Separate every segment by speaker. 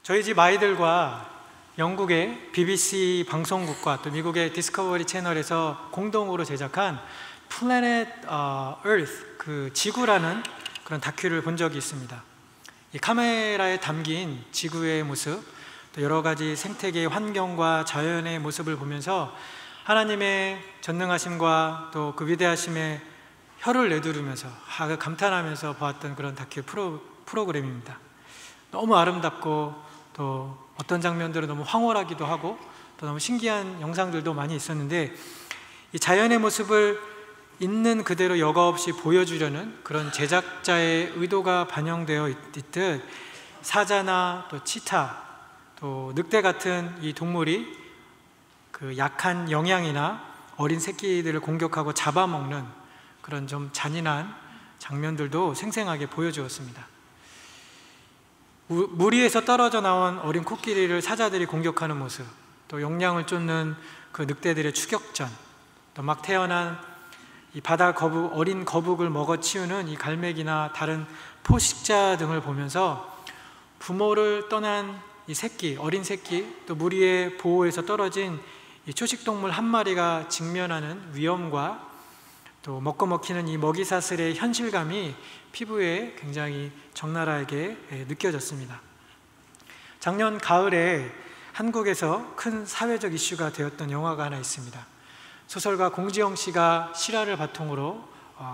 Speaker 1: 저희 집 아이들과 영국의 BBC 방송국과 또 미국의 디스커버리 채널에서 공동으로 제작한 Planet Earth, 그 지구라는 그런 다큐를 본 적이 있습니다. 이 카메라에 담긴 지구의 모습, 또 여러 가지 생태계의 환경과 자연의 모습을 보면서 하나님의 전능하심과 또 그 위대하심에 혀를 내두르면서 감탄하면서 보았던 그런 다큐 프로그램입니다. 너무 아름답고 또 어떤 장면들은 너무 황홀하기도 하고 또 너무 신기한 영상들도 많이 있었는데, 이 자연의 모습을 있는 그대로 여과 없이 보여주려는 그런 제작자의 의도가 반영되어 있듯 사자나 또 치타, 또 늑대 같은 이 동물이 그 약한 영양이나 어린 새끼들을 공격하고 잡아먹는 그런 좀 잔인한 장면들도 생생하게 보여주었습니다. 물 위에서 떨어져 나온 어린 코끼리를 사자들이 공격하는 모습, 또 용량을 쫓는 그 늑대들의 추격전, 또 막 태어난 이 바다 거북, 어린 거북을 먹어치우는 이 갈매기나 다른 포식자 등을 보면서 부모를 떠난 이 새끼, 어린 새끼, 또 물 위에 보호에서 떨어진 이 초식동물 한 마리가 직면하는 위험과 또 먹고 먹히는 이 먹이사슬의 현실감이 피부에 굉장히 적나라하게 느껴졌습니다. 작년 가을에 한국에서 큰 사회적 이슈가 되었던 영화가 하나 있습니다. 소설가 공지영 씨가 실화를 바탕으로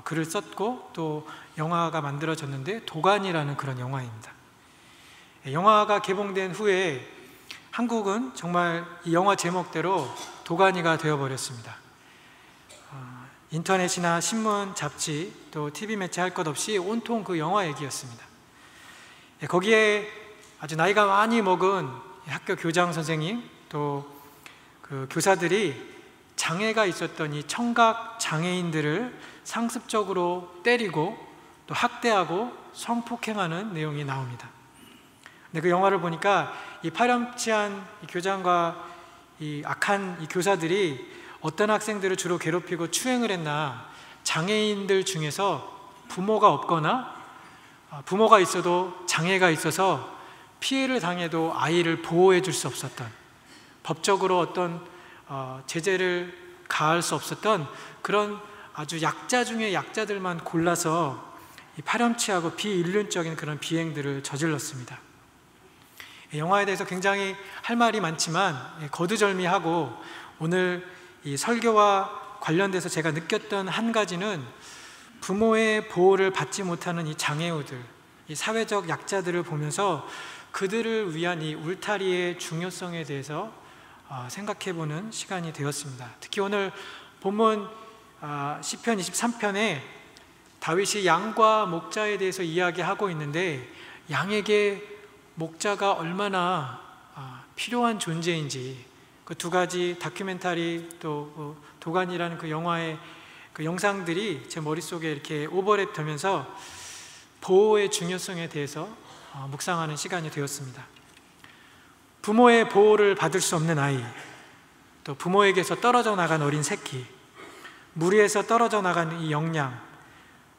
Speaker 1: 글을 썼고 또 영화가 만들어졌는데, 도가니라는 그런 영화입니다. 영화가 개봉된 후에 한국은 정말 이 영화 제목대로 도가니가 되어버렸습니다. 인터넷이나 신문, 잡지, 또 TV 매체 할 것 없이 온통 그 영화 얘기였습니다. 거기에 아주 나이가 많이 먹은 학교 교장 선생님, 또 그 교사들이 장애가 있었던 이 청각 장애인들을 상습적으로 때리고 또 학대하고 성폭행하는 내용이 나옵니다. 근데 그 영화를 보니까 이 파렴치한 이 교장과 이 악한 이 교사들이 어떤 학생들을 주로 괴롭히고 추행을 했나, 장애인들 중에서 부모가 없거나 부모가 있어도 장애가 있어서 피해를 당해도 아이를 보호해 줄 수 없었던, 법적으로 어떤 제재를 가할 수 없었던 그런 아주 약자 중에 약자들만 골라서 이 파렴치하고 비인륜적인 그런 비행들을 저질렀습니다. 영화에 대해서 굉장히 할 말이 많지만 거두절미하고 오늘 이 설교와 관련돼서 제가 느꼈던 한 가지는 부모의 보호를 받지 못하는 이 장애우들, 이 사회적 약자들을 보면서 그들을 위한 이 울타리의 중요성에 대해서 생각해보는 시간이 되었습니다. 특히 오늘 본문 시편 23편에 다윗이 양과 목자에 대해서 이야기하고 있는데, 양에게 목자가 얼마나 필요한 존재인지 그 두 가지 다큐멘터리 또 도가니라는 그 영화의 그 영상들이 제 머릿속에 이렇게 오버랩 되면서 보호의 중요성에 대해서 묵상하는 시간이 되었습니다. 부모의 보호를 받을 수 없는 아이, 또 부모에게서 떨어져 나간 어린 새끼, 물 위에서 떨어져 나간 이 영양,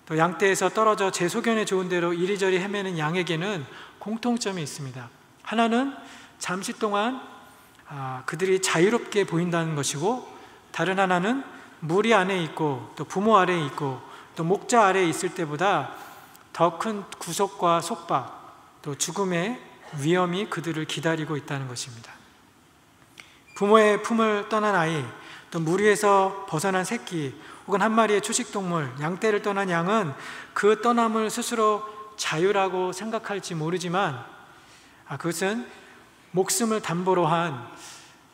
Speaker 1: 또 양떼에서 떨어져 제 소견에 좋은 대로 이리저리 헤매는 양에게는 공통점이 있습니다. 하나는 잠시 동안 그들이 자유롭게 보인다는 것이고, 다른 하나는 무리 안에 있고 또 부모 아래에 있고 또 목자 아래에 있을 때보다 더 큰 구속과 속박, 또 죽음의 위험이 그들을 기다리고 있다는 것입니다. 부모의 품을 떠난 아이, 또 물 위에서 벗어난 새끼, 혹은 한 마리의 초식동물, 양떼를 떠난 양은 그 떠남을 스스로 자유라고 생각할지 모르지만 그것은 목숨을 담보로 한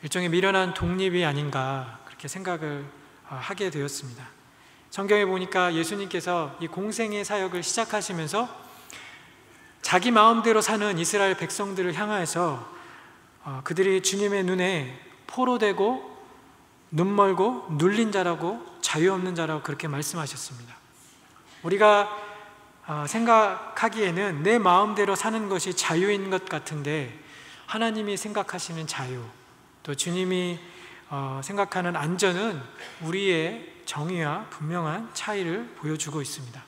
Speaker 1: 일종의 미련한 독립이 아닌가, 그렇게 생각을 하게 되었습니다. 성경에 보니까 예수님께서 이 공생의 사역을 시작하시면서 자기 마음대로 사는 이스라엘 백성들을 향하여서 그들이 주님의 눈에 포로되고 눈멀고 눌린 자라고 자유 없는 자라고 그렇게 말씀하셨습니다. 우리가 생각하기에는 내 마음대로 사는 것이 자유인 것 같은데, 하나님이 생각하시는 자유, 또 주님이 생각하는 안전은 우리의 정의와 분명한 차이를 보여주고 있습니다.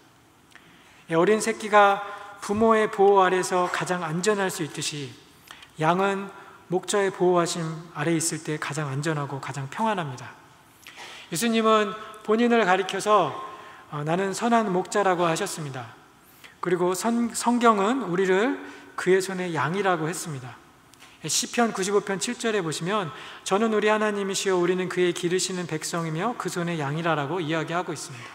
Speaker 1: 어린 새끼가 부모의 보호 아래서 가장 안전할 수 있듯이 양은 목자의 보호하심 아래에 있을 때 가장 안전하고 가장 평안합니다. 예수님은 본인을 가리켜서 나는 선한 목자라고 하셨습니다. 그리고 성경은 우리를 그의 손의 양이라고 했습니다. 시편 95편 7절에 보시면 저는 우리 하나님이시여 우리는 그의 기르시는 백성이며 그 손의 양이라고 이야기하고 있습니다.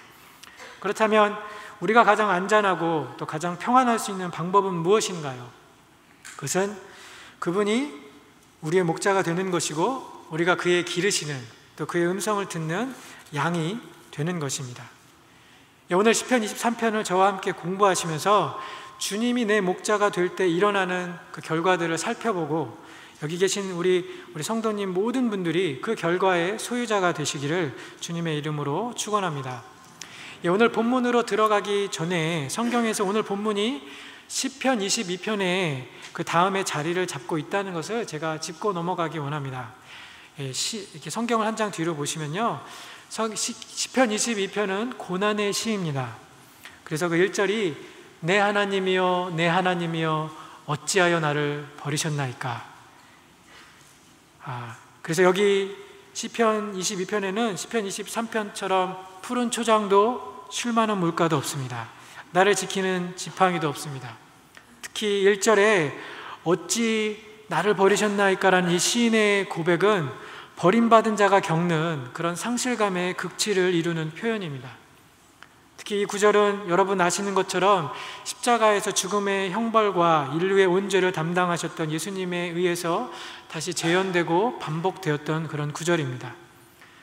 Speaker 1: 그렇다면 우리가 가장 안전하고 또 가장 평안할 수 있는 방법은 무엇인가요? 그것은 그분이 우리의 목자가 되는 것이고 우리가 그의 기르시는 또 그의 음성을 듣는 양이 되는 것입니다. 오늘 시편 23편을 저와 함께 공부하시면서 주님이 내 목자가 될 때 일어나는 그 결과들을 살펴보고 여기 계신 우리 성도님 모든 분들이 그 결과의 소유자가 되시기를 주님의 이름으로 축원합니다. 오늘 본문으로 들어가기 전에 성경에서 오늘 본문이 시편 22편에 그 다음에 자리를 잡고 있다는 것을 제가 짚고 넘어가기 원합니다. 이렇게 성경을 한 장 뒤로 보시면요, 시편 22편은 고난의 시입니다. 그래서 그 1절이 내 하나님이여 내 하나님이여 어찌하여 나를 버리셨나이까. 그래서 여기 시편 22편에는 시편 23편처럼 푸른 초장도 쉴 만한 물가도 없습니다. 나를 지키는 지팡이도 없습니다. 특히 1절에 어찌 나를 버리셨나이까 라는 이 시인의 고백은 버림받은 자가 겪는 그런 상실감의 극치를 이루는 표현입니다. 특히 이 구절은 여러분 아시는 것처럼 십자가에서 죽음의 형벌과 인류의 온 죄를 담당하셨던 예수님에 의해서 다시 재현되고 반복되었던 그런 구절입니다.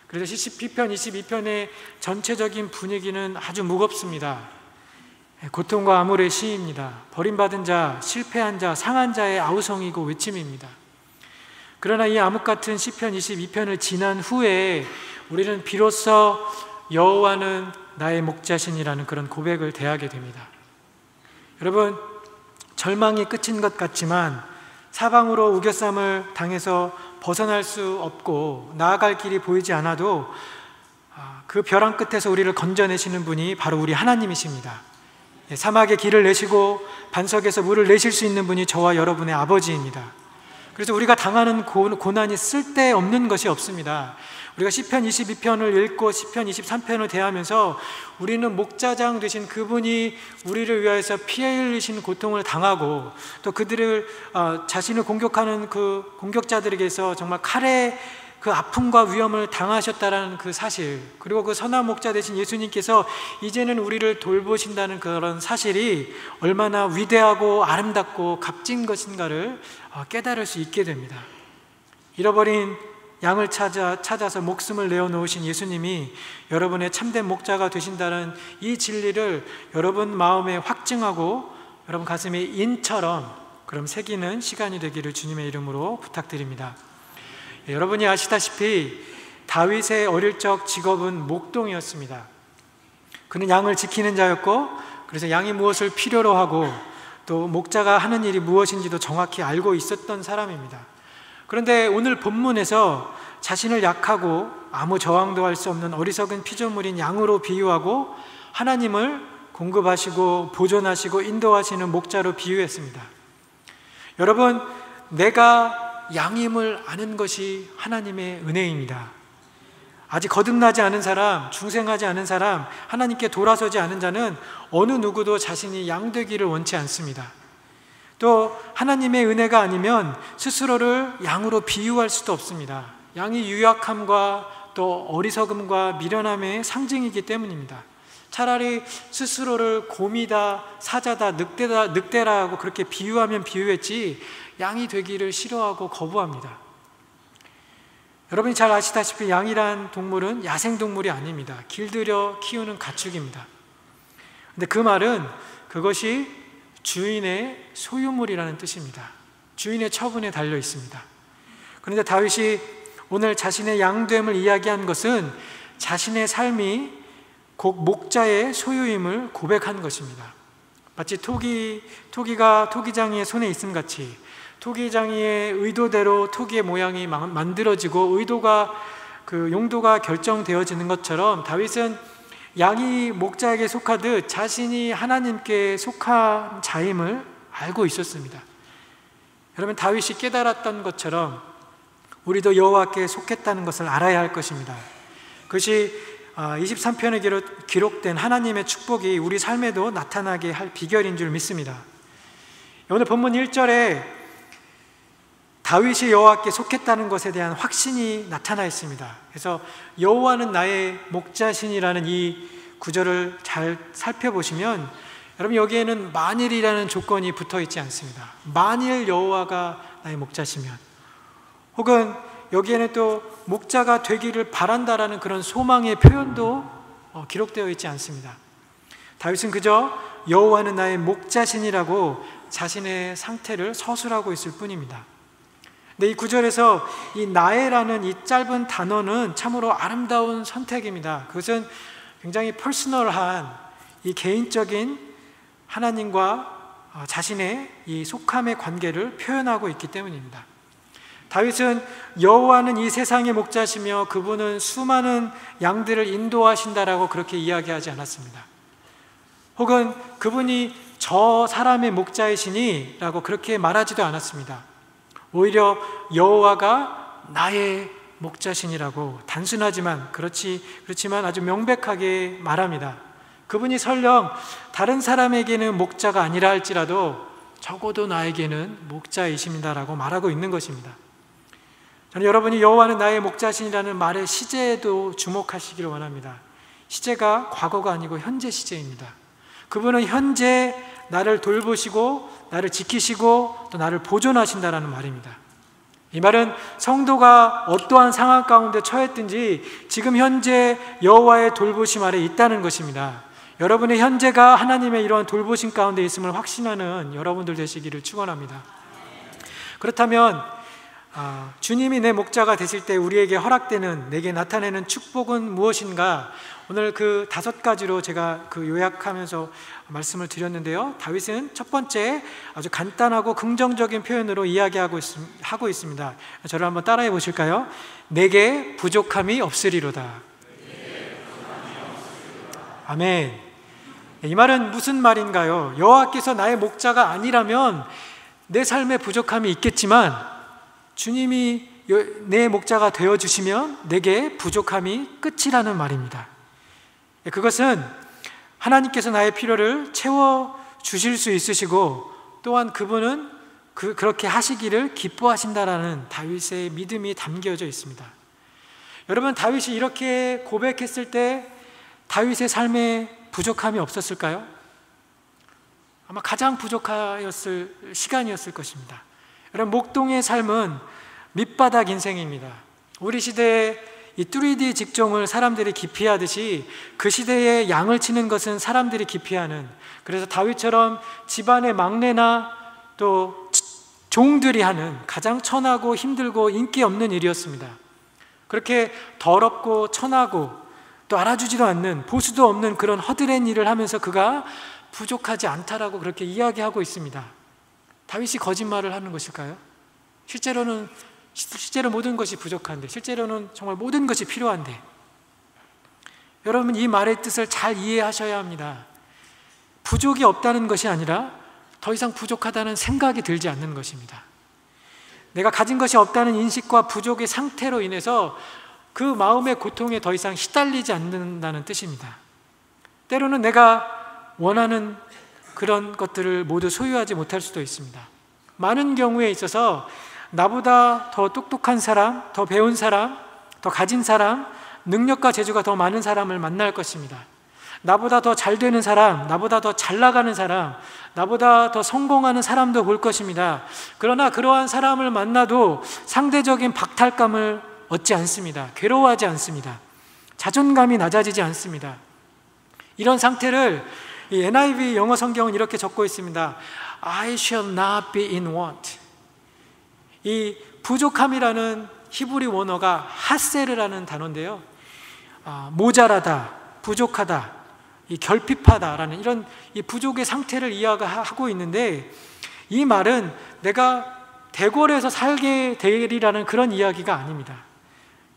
Speaker 1: 그래서 시편 22편의 전체적인 분위기는 아주 무겁습니다. 고통과 암울의 시입니다. 버림받은 자, 실패한 자, 상한 자의 아우성이고 외침입니다. 그러나 이 암흑 같은 시편 22편을 지난 후에 우리는 비로소 여호와는 나의 목자신이라는 그런 고백을 대하게 됩니다. 여러분, 절망이 끝인 것 같지만 사방으로 우겨쌈을 당해서 벗어날 수 없고 나아갈 길이 보이지 않아도 그 벼랑 끝에서 우리를 건져내시는 분이 바로 우리 하나님이십니다. 사막에 길을 내시고 반석에서 물을 내실 수 있는 분이 저와 여러분의 아버지입니다. 그래서 우리가 당하는 고난이 쓸데없는 것이 없습니다. 우리가 시편 22편을 읽고 시편 23편을 대하면서 우리는 목자장 되신 그분이 우리를 위하여서 피 흘리신 고통을 당하고 또 그들을 자신을 공격하는 그 공격자들에게서 정말 칼의 그 아픔과 위험을 당하셨다라는 그 사실, 그리고 그 선한 목자 되신 예수님께서 이제는 우리를 돌보신다는 그런 사실이 얼마나 위대하고 아름답고 값진 것인가를 깨달을 수 있게 됩니다. 잃어버린 양을 찾아서 목숨을 내어놓으신 예수님이 여러분의 참된 목자가 되신다는 이 진리를 여러분 마음에 확증하고 여러분 가슴에 인처럼 그럼 새기는 시간이 되기를 주님의 이름으로 부탁드립니다. 여러분이 아시다시피 다윗의 어릴 적 직업은 목동이었습니다. 그는 양을 지키는 자였고 그래서 양이 무엇을 필요로 하고 또 목자가 하는 일이 무엇인지도 정확히 알고 있었던 사람입니다. 그런데 오늘 본문에서 자신을 약하고 아무 저항도 할 수 없는 어리석은 피조물인 양으로 비유하고 하나님을 공급하시고 보존하시고 인도하시는 목자로 비유했습니다. 여러분, 내가 양임을 아는 것이 하나님의 은혜입니다. 아직 거듭나지 않은 사람, 중생하지 않은 사람, 하나님께 돌아서지 않은 자는 어느 누구도 자신이 양 되기를 원치 않습니다. 또 하나님의 은혜가 아니면 스스로를 양으로 비유할 수도 없습니다. 양이 유약함과 또 어리석음과 미련함의 상징이기 때문입니다. 차라리 스스로를 곰이다, 사자다, 늑대라고 그렇게 비유하면 비유했지 양이 되기를 싫어하고 거부합니다. 여러분이 잘 아시다시피 양이란 동물은 야생동물이 아닙니다. 길들여 키우는 가축입니다. 근데 그 말은 그것이 주인의 소유물이라는 뜻입니다. 주인의 처분에 달려 있습니다. 그런데 다윗이 오늘 자신의 양됨을 이야기한 것은 자신의 삶이 곧 목자의 소유임을 고백한 것입니다. 마치 토기가 토기장이의 손에 있음 같이 토기장이의 의도대로 토기의 모양이 만들어지고 의도가 그 용도가 결정되어지는 것처럼 다윗은 양이 목자에게 속하듯 자신이 하나님께 속한 자임을 알고 있었습니다. 여러분, 다윗이 깨달았던 것처럼 우리도 여호와께 속했다는 것을 알아야 할 것입니다. 그것이 23편에 기록된 하나님의 축복이 우리 삶에도 나타나게 할 비결인 줄 믿습니다. 오늘 본문 1절에 다윗이 여호와께 속했다는 것에 대한 확신이 나타나 있습니다. 그래서 여호와는 나의 목자신이라는 이 구절을 잘 살펴보시면 여러분, 여기에는 만일이라는 조건이 붙어 있지 않습니다. 만일 여호와가 나의 목자시면, 혹은 여기에는 또 목자가 되기를 바란다라는 그런 소망의 표현도 기록되어 있지 않습니다. 다윗은 그저 여호와는 나의 목자신이라고 자신의 상태를 서술하고 있을 뿐입니다. 근데 이 구절에서 이 나의라는 이 짧은 단어는 참으로 아름다운 선택입니다. 그것은 굉장히 퍼스널한 이 개인적인 하나님과 자신의 이 속함의 관계를 표현하고 있기 때문입니다. 다윗은 여호와는 이 세상의 목자시며 그분은 수많은 양들을 인도하신다라고 그렇게 이야기하지 않았습니다. 혹은 그분이 저 사람의 목자이시니 라고 그렇게 말하지도 않았습니다. 오히려 여호와가 나의 목자신이라고 단순하지만 그렇지만 아주 명백하게 말합니다. 그분이 설령 다른 사람에게는 목자가 아니라 할지라도 적어도 나에게는 목자이십니다라고 말하고 있는 것입니다. 저는 여러분이 여호와는 나의 목자신이라는 말의 시제에도 주목하시기를 원합니다. 시제가 과거가 아니고 현재 시제입니다. 그분은 현재 나를 돌보시고 나를 지키시고 또 나를 보존하신다라는 말입니다. 이 말은 성도가 어떠한 상황 가운데 처했든지 지금 현재 여호와의 돌보심 아래 있다는 것입니다. 여러분의 현재가 하나님의 이러한 돌보심 가운데 있음을 확신하는 여러분들 되시기를 축원합니다. 그렇다면 주님이 내 목자가 되실 때 우리에게 허락되는, 내게 나타내는 축복은 무엇인가? 오늘 그 5가지로 제가 요약하면서 말씀을 드렸는데요. 다윗은 첫 번째 아주 간단하고 긍정적인 표현으로 이야기하고 있습니다. 저를 한번 따라해 보실까요? 내게 부족함이 없으리로다. 아멘. 이 말은 무슨 말인가요? 여호와께서 나의 목자가 아니라면 내 삶에 부족함이 있겠지만 주님이 내 목자가 되어주시면 내게 부족함이 끝이라는 말입니다. 그것은 하나님께서 나의 필요를 채워주실 수 있으시고 또한 그분은 그렇게 하시기를 기뻐하신다라는 다윗의 믿음이 담겨져 있습니다. 여러분, 다윗이 이렇게 고백했을 때 다윗의 삶에 부족함이 없었을까요? 아마 가장 부족하였을 시간이었을 것입니다. 여러분, 목동의 삶은 밑바닥 인생입니다. 우리 시대에 이 3D 직종을 사람들이 기피하듯이 그 시대에 양을 치는 것은 사람들이 기피하는, 그래서 다윗처럼 집안의 막내나 또 종들이 하는 가장 천하고 힘들고 인기 없는 일이었습니다. 그렇게 더럽고 천하고 또 알아주지도 않는, 보수도 없는 그런 허드렛 일을 하면서 그가 부족하지 않다라고 그렇게 이야기하고 있습니다. 다윗이 거짓말을 하는 것일까요? 실제로 모든 것이 부족한데, 실제로는 정말 모든 것이 필요한데, 여러분, 이 말의 뜻을 잘 이해하셔야 합니다. 부족이 없다는 것이 아니라 더 이상 부족하다는 생각이 들지 않는 것입니다. 내가 가진 것이 없다는 인식과 부족의 상태로 인해서 그 마음의 고통에 더 이상 시달리지 않는다는 뜻입니다. 때로는 내가 원하는 그런 것들을 모두 소유하지 못할 수도 있습니다. 많은 경우에 있어서 나보다 더 똑똑한 사람, 더 배운 사람, 더 가진 사람, 능력과 재주가 더 많은 사람을 만날 것입니다. 나보다 더 잘 되는 사람, 나보다 더 잘 나가는 사람, 나보다 더 성공하는 사람도 볼 것입니다. 그러나 그러한 사람을 만나도 상대적인 박탈감을 얻지 않습니다. 괴로워하지 않습니다. 자존감이 낮아지지 않습니다. 이런 상태를 이 NIV 영어 성경은 이렇게 적고 있습니다. I shall not be in want. 이 부족함이라는 히브리 원어가 하세르라는 단어인데요, 모자라다, 부족하다, 이 결핍하다라는 이런 이 부족의 상태를 이야기하고 있는데, 이 말은 내가 대궐에서 살게 되리라는 그런 이야기가 아닙니다.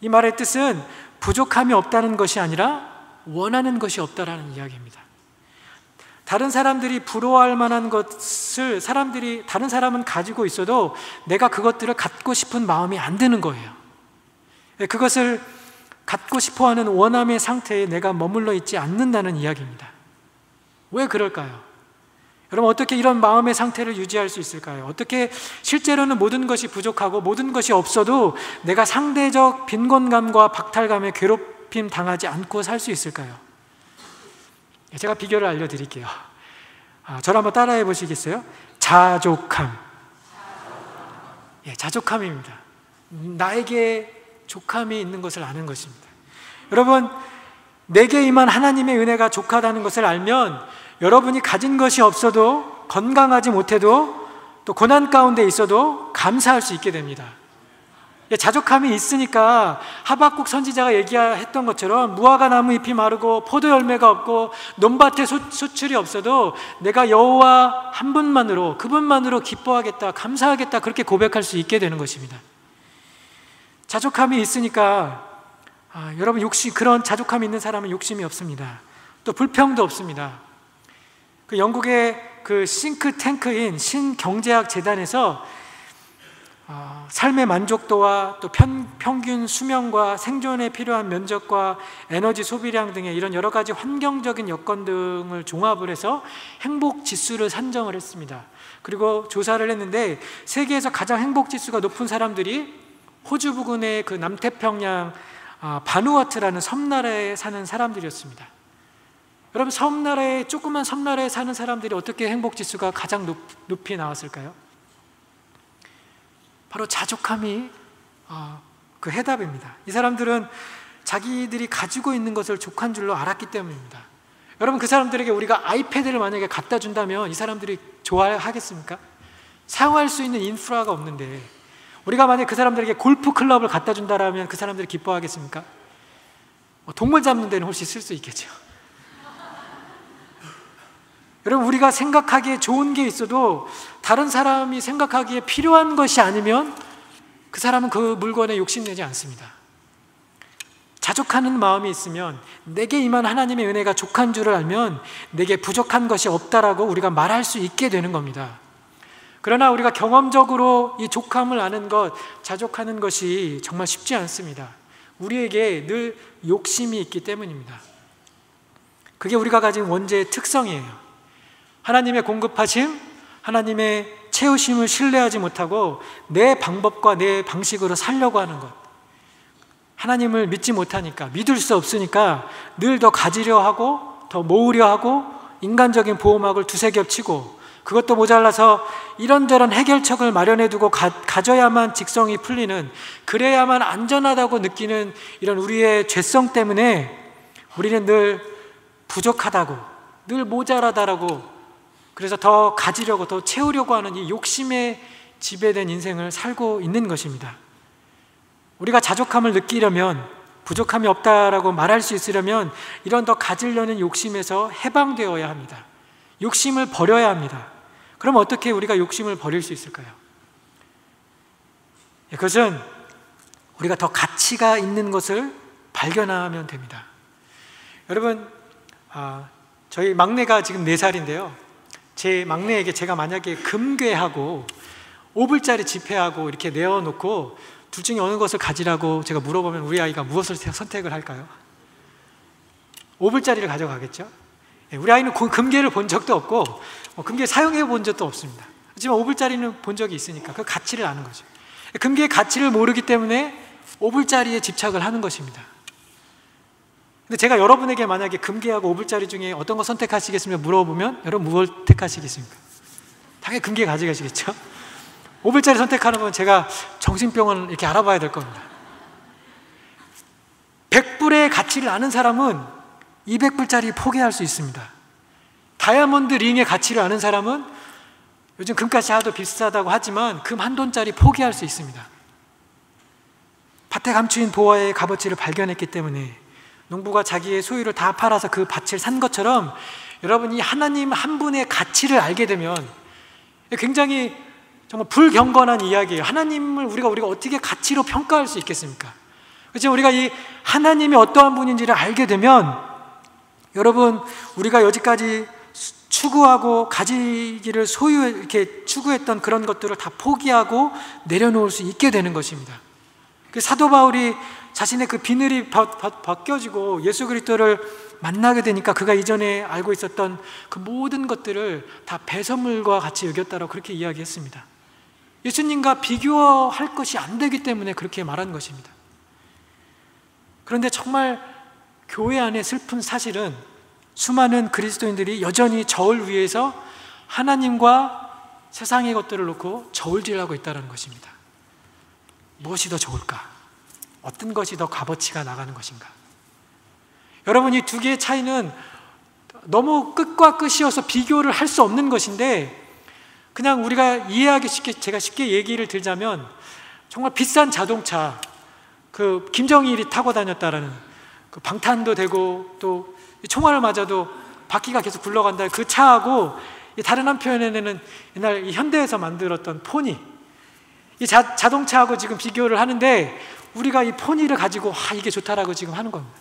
Speaker 1: 이 말의 뜻은 부족함이 없다는 것이 아니라 원하는 것이 없다라는 이야기입니다. 다른 사람들이 부러워할 만한 것을 다른 사람은 가지고 있어도 내가 그것들을 갖고 싶은 마음이 안 드는 거예요. 그것을 갖고 싶어하는 원함의 상태에 내가 머물러 있지 않는다는 이야기입니다. 왜 그럴까요? 여러분, 어떻게 이런 마음의 상태를 유지할 수 있을까요? 어떻게 실제로는 모든 것이 부족하고 모든 것이 없어도 내가 상대적 빈곤감과 박탈감에 괴롭힘 당하지 않고 살 수 있을까요? 제가 비결을 알려드릴게요. 저를 한번 따라해 보시겠어요? 자족함. 자족함입니다. 나에게 족함이 있는 것을 아는 것입니다. 여러분, 내게 임한 하나님의 은혜가 족하다는 것을 알면 여러분이 가진 것이 없어도, 건강하지 못해도, 또 고난 가운데 있어도 감사할 수 있게 됩니다. 자족함이 있으니까 하박국 선지자가 얘기했던 것처럼 무화과 나무 잎이 마르고 포도 열매가 없고 논밭에 수출이 없어도 내가 여호와 한 분만으로, 그분만으로 기뻐하겠다, 감사하겠다, 그렇게 고백할 수 있게 되는 것입니다. 자족함이 있으니까 여러분, 그런 자족함이 있는 사람은 욕심이 없습니다. 또 불평도 없습니다. 영국의 싱크탱크인 신경제학 재단에서 삶의 만족도와 또 평균 수명과 생존에 필요한 면적과 에너지 소비량 등의 이런 여러 가지 환경적인 여건 등을 종합을 해서 행복 지수를 산정을 했습니다. 그리고 조사를 했는데 세계에서 가장 행복 지수가 높은 사람들이 호주 부근의 남태평양 바누아투라는 섬나라에 사는 사람들이었습니다. 여러분, 조그만 섬나라에 사는 사람들이 어떻게 행복 지수가 가장 높이 나왔을까요? 바로 자족함이 그 해답입니다. 이 사람들은 자기들이 가지고 있는 것을 족한 줄로 알았기 때문입니다. 여러분, 그 사람들에게 우리가 아이패드를 만약에 갖다 준다면 이 사람들이 좋아하겠습니까? 사용할 수 있는 인프라가 없는데 우리가 만약에 그 사람들에게 골프 클럽을 갖다 준다면 그 사람들이 기뻐하겠습니까? 동물 잡는 데는 훨씬 쓸 수 있겠죠. 여러분, 우리가 생각하기에 좋은 게 있어도 다른 사람이 생각하기에 필요한 것이 아니면 그 사람은 그 물건에 욕심내지 않습니다. 자족하는 마음이 있으면, 내게 임한 하나님의 은혜가 족한 줄을 알면 내게 부족한 것이 없다라고 우리가 말할 수 있게 되는 겁니다. 그러나 우리가 경험적으로 이 족함을 아는 것, 자족하는 것이 정말 쉽지 않습니다. 우리에게 늘 욕심이 있기 때문입니다. 그게 우리가 가진 원죄의 특성이에요. 하나님의 공급하심, 하나님의 채우심을 신뢰하지 못하고 내 방법과 내 방식으로 살려고 하는 것, 하나님을 믿지 못하니까, 믿을 수 없으니까 늘 더 가지려 하고 더 모으려 하고 인간적인 보호막을 두세 겹치고, 그것도 모자라서 이런저런 해결책을 마련해두고 가져야만 직성이 풀리는, 그래야만 안전하다고 느끼는 이런 우리의 죄성 때문에 우리는 늘 부족하다고, 늘 모자라다라고, 그래서 더 가지려고, 더 채우려고 하는 이 욕심에 지배된 인생을 살고 있는 것입니다. 우리가 자족함을 느끼려면, 부족함이 없다라고 말할 수 있으려면 이런 더 가지려는 욕심에서 해방되어야 합니다. 욕심을 버려야 합니다. 그럼 어떻게 우리가 욕심을 버릴 수 있을까요? 그것은 우리가 더 가치가 있는 것을 발견하면 됩니다. 여러분, 저희 막내가 지금 4살인데요. 제 막내에게 제가 만약에 금괴하고 5불짜리 지폐하고 이렇게 내어놓고 둘 중에 어느 것을 가지라고 제가 물어보면 우리 아이가 무엇을 선택을 할까요? 5불짜리를 가져가겠죠? 우리 아이는 금괴를 본 적도 없고 금괴 사용해 본 적도 없습니다. 하지만 5불짜리는 본 적이 있으니까 그 가치를 아는 거죠. 금괴의 가치를 모르기 때문에 5불짜리에 집착을 하는 것입니다. 근데 제가 여러분에게 만약에 금괴하고 5불짜리 중에 어떤 거 선택하시겠습니까? 물어보면 여러분 무엇을 택하시겠습니까? 당연히 금괴 가져가시겠죠? 5불짜리 선택하는 건 제가 정신병원을 이렇게 알아봐야 될 겁니다. 100불의 가치를 아는 사람은 200불짜리 포기할 수 있습니다. 다이아몬드 링의 가치를 아는 사람은 요즘 금값이 하도 비싸다고 하지만 금 한 돈짜리 포기할 수 있습니다. 밭에 감추인 보화의 값어치를 발견했기 때문에 농부가 자기의 소유를 다 팔아서 그 밭을 산 것처럼 여러분이 하나님 한 분의 가치를 알게 되면 굉장히 정말 불경건한 이야기예요. 하나님을 우리가 어떻게 가치로 평가할 수 있겠습니까? 그렇지만 우리가 이 하나님이 어떠한 분인지를 알게 되면 여러분, 우리가 여지까지 추구하고 가지기를 이렇게 추구했던 그런 것들을 다 포기하고 내려놓을 수 있게 되는 것입니다. 그 사도 바울이 자신의 그 비늘이 벗겨지고 예수 그리스도를 만나게 되니까 그가 이전에 알고 있었던 그 모든 것들을 다 배설물과 같이 여겼다라고 그렇게 이야기했습니다. 예수님과 비교할 것이 안 되기 때문에 그렇게 말한 것입니다. 그런데 정말 교회 안에 슬픈 사실은 수많은 그리스도인들이 여전히 저울 위에서 하나님과 세상의 것들을 놓고 저울질하고 있다는 것입니다. 무엇이 더 좋을까? 어떤 것이 더 값어치가 나가는 것인가? 여러분, 이 두 개의 차이는 너무 끝과 끝이어서 비교를 할 수 없는 것인데, 그냥 우리가 이해하기 쉽게, 제가 쉽게 얘기를 들자면, 정말 비싼 자동차, 그 김정일이 타고 다녔다라는, 그 방탄도 되고 또 총알을 맞아도 바퀴가 계속 굴러간다, 그 차하고 다른 한편에는 옛날 이 현대에서 만들었던 포니, 이 자동차하고 지금 비교를 하는데, 우리가 이 포니를 가지고 이게 좋다라고 지금 하는 겁니다.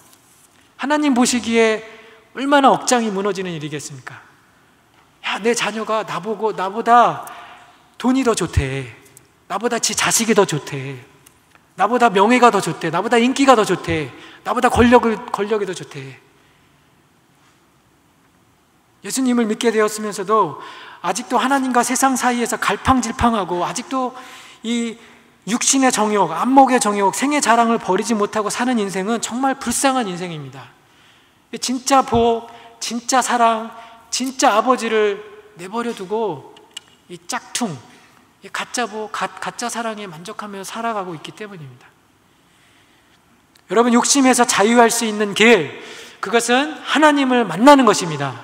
Speaker 1: 하나님 보시기에 얼마나 억장이 무너지는 일이겠습니까? 야, 내 자녀가 나보다 돈이 더 좋대, 나보다 지 자식이 더 좋대, 나보다 명예가 더 좋대, 나보다 인기가 더 좋대, 나보다 권력이 더 좋대. 예수님을 믿게 되었으면서도 아직도 하나님과 세상 사이에서 갈팡질팡하고, 아직도 이 육신의 정욕, 안목의 정욕, 생의 자랑을 버리지 못하고 사는 인생은 정말 불쌍한 인생입니다. 진짜 복, 진짜 사랑, 진짜 아버지를 내버려 두고 이 짝퉁, 이 가짜 복, 가짜 사랑에 만족하며 살아가고 있기 때문입니다. 여러분, 욕심에서 자유할 수 있는 길, 그것은 하나님을 만나는 것입니다.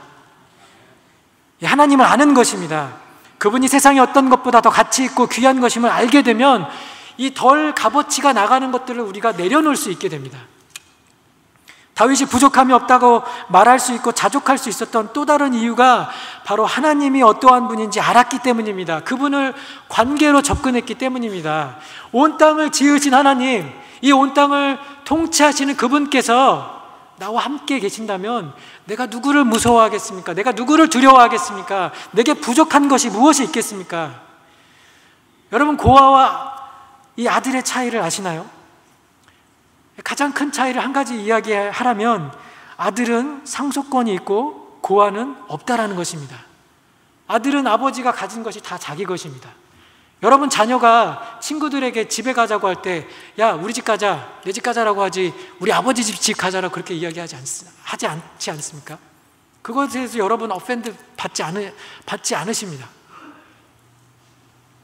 Speaker 1: 하나님을 아는 것입니다. 그분이 세상에 어떤 것보다 더 가치 있고 귀한 것임을 알게 되면 이 덜 값어치가 나가는 것들을 우리가 내려놓을 수 있게 됩니다. 다윗이 부족함이 없다고 말할 수 있고 자족할 수 있었던 또 다른 이유가 바로 하나님이 어떠한 분인지 알았기 때문입니다. 그분을 관계로 접근했기 때문입니다. 온 땅을 지으신 하나님, 이 온 땅을 통치하시는 그분께서 나와 함께 계신다면 내가 누구를 무서워하겠습니까? 내가 누구를 두려워하겠습니까? 내게 부족한 것이 무엇이 있겠습니까? 여러분, 고아와 이 아들의 차이를 아시나요? 가장 큰 차이를 한 가지 이야기하라면 아들은 상속권이 있고 고아는 없다라는 것입니다. 아들은 아버지가 가진 것이 다 자기 것입니다. 여러분, 자녀가 친구들에게 집에 가자고 할 때, 야, 우리 집 가자, 내 집 가자라고 하지 우리 아버지 집 가자라고 그렇게 이야기하지 않지 않습니까? 그것에 대해서 여러분 offend 받지 않으십니다.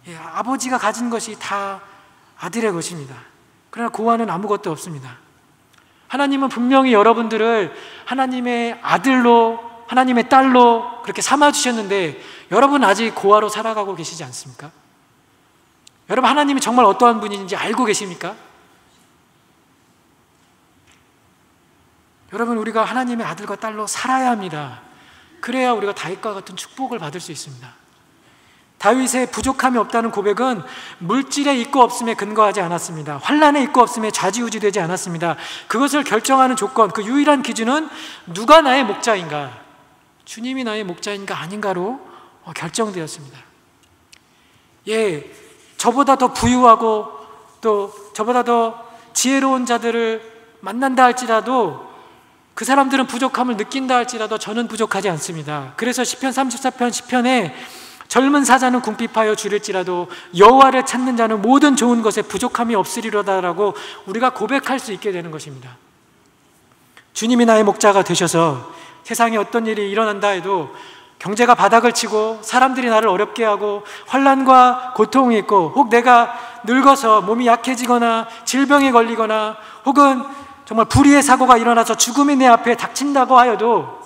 Speaker 1: 예, 아버지가 가진 것이 다 아들의 것입니다. 그러나 고아는 아무것도 없습니다. 하나님은 분명히 여러분들을 하나님의 아들로, 하나님의 딸로 그렇게 삼아주셨는데 여러분 아직 고아로 살아가고 계시지 않습니까? 여러분, 하나님이 정말 어떠한 분인지 알고 계십니까? 여러분, 우리가 하나님의 아들과 딸로 살아야 합니다. 그래야 우리가 다윗과 같은 축복을 받을 수 있습니다. 다윗의 부족함이 없다는 고백은 물질에 있고 없음에 근거하지 않았습니다. 환난에 있고 없음에 좌지우지되지 않았습니다. 그것을 결정하는 조건, 그 유일한 기준은 누가 나의 목자인가, 주님이 나의 목자인가 아닌가로 결정되었습니다. 예, 저보다 더 부유하고 또 저보다 더 지혜로운 자들을 만난다 할지라도, 그 사람들은 부족함을 느낀다 할지라도 저는 부족하지 않습니다. 그래서 시편 34편 10편에 젊은 사자는 궁핍하여 줄일지라도 여호와를 찾는 자는 모든 좋은 것에 부족함이 없으리로다라고 우리가 고백할 수 있게 되는 것입니다. 주님이 나의 목자가 되셔서 세상에 어떤 일이 일어난다 해도, 경제가 바닥을 치고 사람들이 나를 어렵게 하고 환난과 고통이 있고, 혹 내가 늙어서 몸이 약해지거나 질병에 걸리거나 혹은 정말 불의의 사고가 일어나서 죽음이 내 앞에 닥친다고 하여도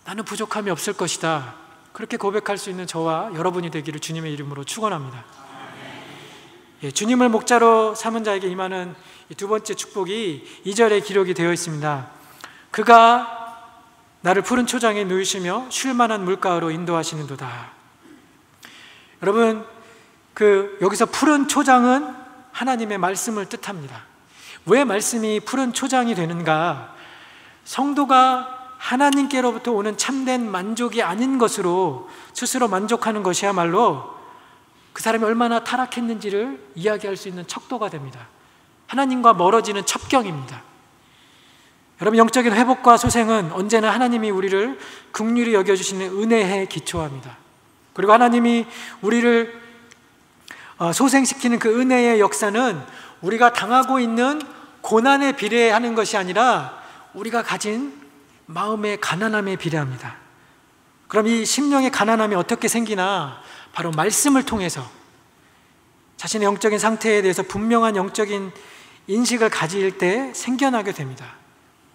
Speaker 1: 나는 부족함이 없을 것이다, 그렇게 고백할 수 있는 저와 여러분이 되기를 주님의 이름으로 축원합니다. 예, 주님을 목자로 삼은 자에게 임하는 이 두 번째 축복이 2절에 기록이 되어 있습니다. 그가 나를 푸른 초장에 누이시며 쉴 만한 물가로 인도하시는도다. 여러분, 여기서 푸른 초장은 하나님의 말씀을 뜻합니다. 왜 말씀이 푸른 초장이 되는가? 성도가 하나님께로부터 오는 참된 만족이 아닌 것으로 스스로 만족하는 것이야말로 그 사람이 얼마나 타락했는지를 이야기할 수 있는 척도가 됩니다. 하나님과 멀어지는 첩경입니다. 여러분, 영적인 회복과 소생은 언제나 하나님이 우리를 긍휼히 여겨주시는 은혜에 기초합니다. 그리고 하나님이 우리를 소생시키는 그 은혜의 역사는 우리가 당하고 있는 고난에 비례하는 것이 아니라 우리가 가진 마음의 가난함에 비례합니다. 그럼 이 심령의 가난함이 어떻게 생기나? 바로 말씀을 통해서 자신의 영적인 상태에 대해서 분명한 영적인 인식을 가질 때 생겨나게 됩니다.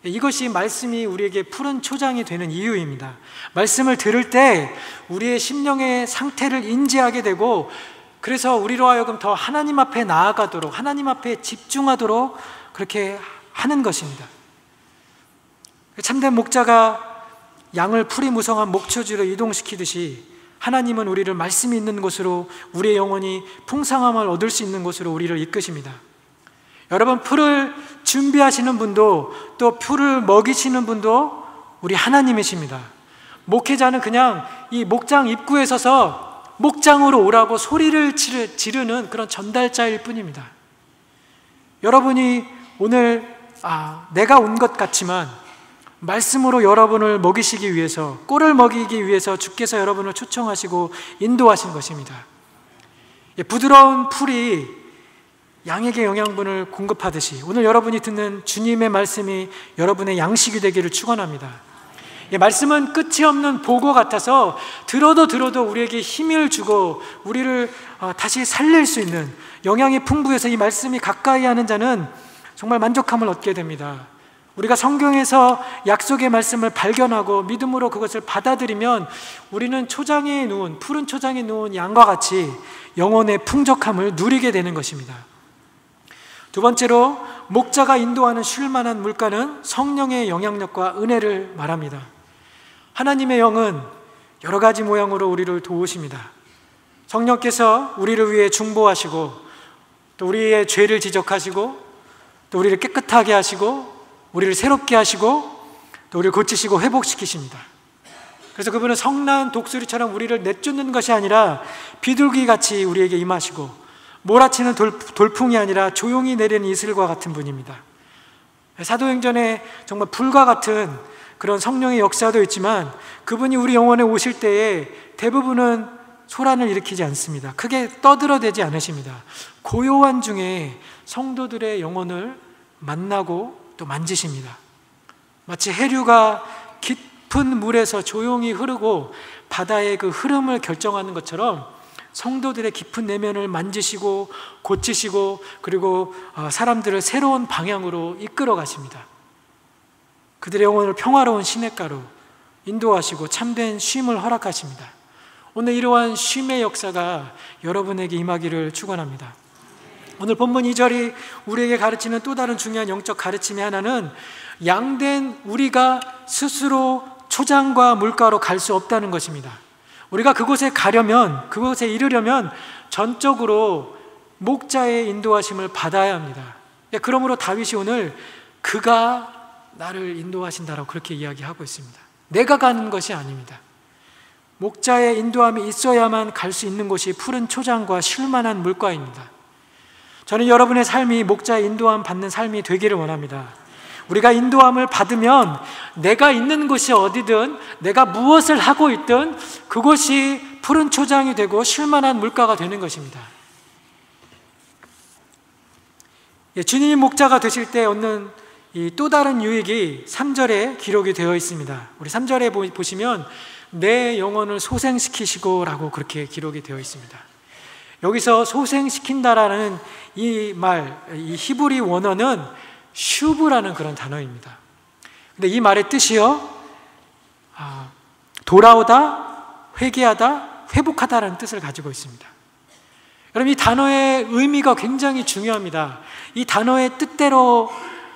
Speaker 1: 이것이 말씀이 우리에게 푸른 초장이 되는 이유입니다. 말씀을 들을 때 우리의 심령의 상태를 인지하게 되고, 그래서 우리로 하여금 더 하나님 앞에 나아가도록, 하나님 앞에 집중하도록 그렇게 하는 것입니다. 참된 목자가 양을 풀이 무성한 목초지로 이동시키듯이 하나님은 우리를 말씀이 있는 곳으로, 우리의 영혼이 풍성함을 얻을 수 있는 곳으로 우리를 이끄십니다. 여러분, 풀을 준비하시는 분도 또 풀을 먹이시는 분도 우리 하나님이십니다. 목회자는 그냥 이 목장 입구에 서서 목장으로 오라고 소리를 지르는 그런 전달자일 뿐입니다. 여러분이 오늘 내가 온 것 같지만 말씀으로 여러분을 먹이시기 위해서, 꼴을 먹이기 위해서 주께서 여러분을 초청하시고 인도하신 것입니다. 부드러운 풀이 양에게 영양분을 공급하듯이 오늘 여러분이 듣는 주님의 말씀이 여러분의 양식이 되기를 축원합니다. 말씀은 끝이 없는 보고 같아서 들어도 우리에게 힘을 주고 우리를 다시 살릴 수 있는 영양이 풍부해서 이 말씀이 가까이 하는 자는 정말 만족함을 얻게 됩니다. 우리가 성경에서 약속의 말씀을 발견하고 믿음으로 그것을 받아들이면 우리는 초장에 누운, 푸른 초장에 누운 양과 같이 영혼의 풍족함을 누리게 되는 것입니다. 두 번째로, 목자가 인도하는 쉴만한 물가는 성령의 영향력과 은혜를 말합니다. 하나님의 영은 여러 가지 모양으로 우리를 도우십니다. 성령께서 우리를 위해 중보하시고, 또 우리의 죄를 지적하시고, 또 우리를 깨끗하게 하시고, 우리를 새롭게 하시고, 또 우리를 고치시고 회복시키십니다. 그래서 그분은 성난 독수리처럼 우리를 내쫓는 것이 아니라 비둘기같이 우리에게 임하시고, 몰아치는 돌풍이 아니라 조용히 내리는 이슬과 같은 분입니다. 사도행전에 정말 불과 같은 그런 성령의 역사도 있지만 그분이 우리 영혼에 오실 때에 대부분은 소란을 일으키지 않습니다. 크게 떠들어대지 않으십니다. 고요한 중에 성도들의 영혼을 만나고 또 만지십니다. 마치 해류가 깊은 물에서 조용히 흐르고 바다의 그 흐름을 결정하는 것처럼 성도들의 깊은 내면을 만지시고 고치시고, 그리고 사람들을 새로운 방향으로 이끌어 가십니다. 그들의 영혼을 평화로운 시냇가로 인도하시고 참된 쉼을 허락하십니다. 오늘 이러한 쉼의 역사가 여러분에게 임하기를 축원합니다. 오늘 본문 2절이 우리에게 가르치는 또 다른 중요한 영적 가르침의 하나는, 양된 우리가 스스로 초장과 물가로 갈 수 없다는 것입니다. 우리가 그곳에 가려면, 그곳에 이르려면 전적으로 목자의 인도하심을 받아야 합니다. 그러므로 다윗이 오늘 그가 나를 인도하신다라고 그렇게 이야기하고 있습니다. 내가 가는 것이 아닙니다. 목자의 인도함이 있어야만 갈 수 있는 곳이 푸른 초장과 쉴만한 물가입니다. 저는 여러분의 삶이 목자의 인도함 받는 삶이 되기를 원합니다. 우리가 인도함을 받으면 내가 있는 곳이 어디든, 내가 무엇을 하고 있든 그곳이 푸른 초장이 되고 쉴만한 물가가 되는 것입니다. 주님이 목자가 되실 때 얻는 이 또 다른 유익이 3절에 기록이 되어 있습니다. 우리 3절에 보시면 내 영혼을 소생시키시고 라고 그렇게 기록이 되어 있습니다. 여기서 소생시킨다라는 이 말, 이 히브리 원어는 슈브라는 그런 단어입니다. 근데 이 말의 뜻이요, 돌아오다, 회개하다, 회복하다라는 뜻을 가지고 있습니다. 여러분, 이 단어의 의미가 굉장히 중요합니다. 이 단어의 뜻대로